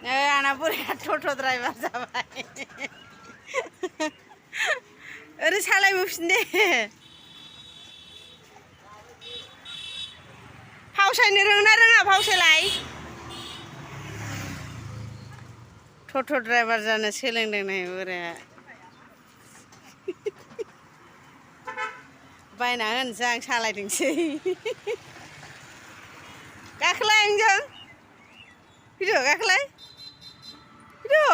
Agni Bwraiya Toto driver jabai. Oरै सालायबोफिन दे फावसायनो रोंना रोङा फावसायलाय ट'ट' driver जानो सोलोंदों नै बोराया बायना होनोसै आं सालायदोंसै गाखोलाय नोंजों फैदो गाखोलाय फैदो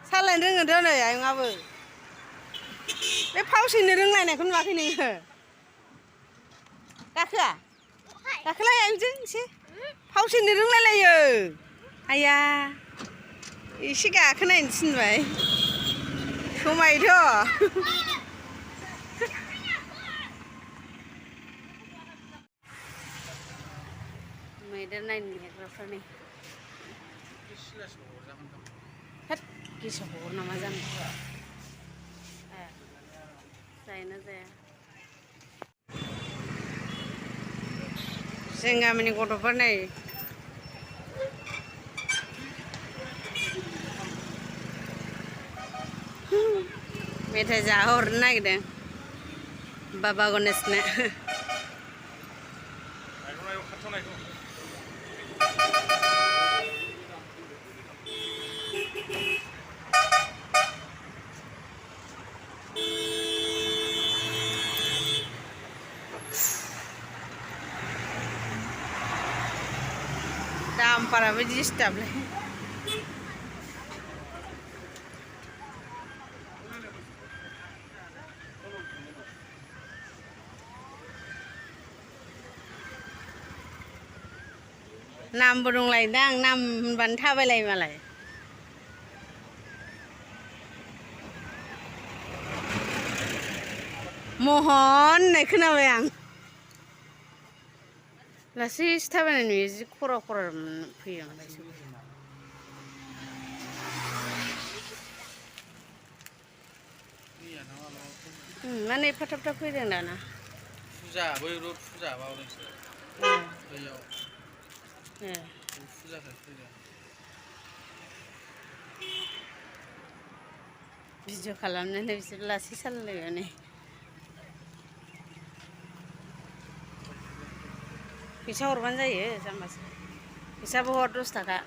सालायनो रोङोथ' नै आयंआबो बे फावसायनो रोंलायनायखौ नुवाखै नोङो गाखोआ गाखोलाय आयंजों एसे फावसायनो रोंलायलायो आया एसे गाखोनायनो थिनबाय समायोथ' मैदेर नायनो नागिरग्राफ्रा नै होद गेसाव हर नामा जानो जायोना जाया जों गामिनि गथ'फोर नै मेथाइ जाहोहरनो नागिरदों बाबा गणेशनो दामफोराबो डिस्टार्बलै नामबो दंलायोदां नाम होनबानो थाबायलायो मालाय महन होननाय खोनाबाय आं लासैसो थाबायनाय नुयो जि खरा खरा फैयो माने एफा थाब थाब फैदों दाना फुजा बै रड फुजा बावदोंसो बैयाव फुजाखाय फैदों भिडिअ खालामनानै बिसोर लासै सालायलायबाय नै फैसा हरबानो जायो जाम्बासो फैसाबो हर 10 थाखा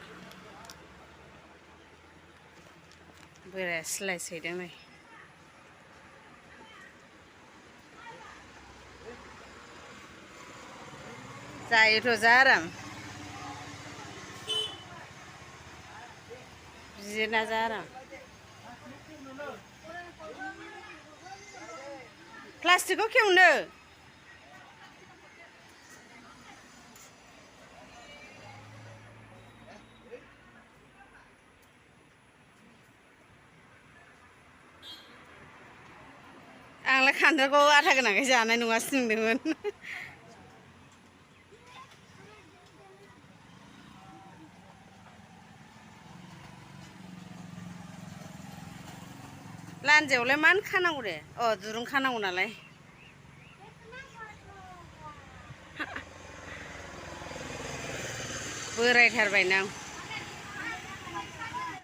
बोराया सिलाय सैदों नै जायोथ' जा आराम बिदिना जा आराम प्लास्टिकखौ खेवनो आंलाय खान्थालखौ आथा गोनांखाय जानाय नङासो नंदोंमोन लान्जायावलाय मानो खानांगौ दे दुरुं खानांगौ नालाय बोरायथारबायना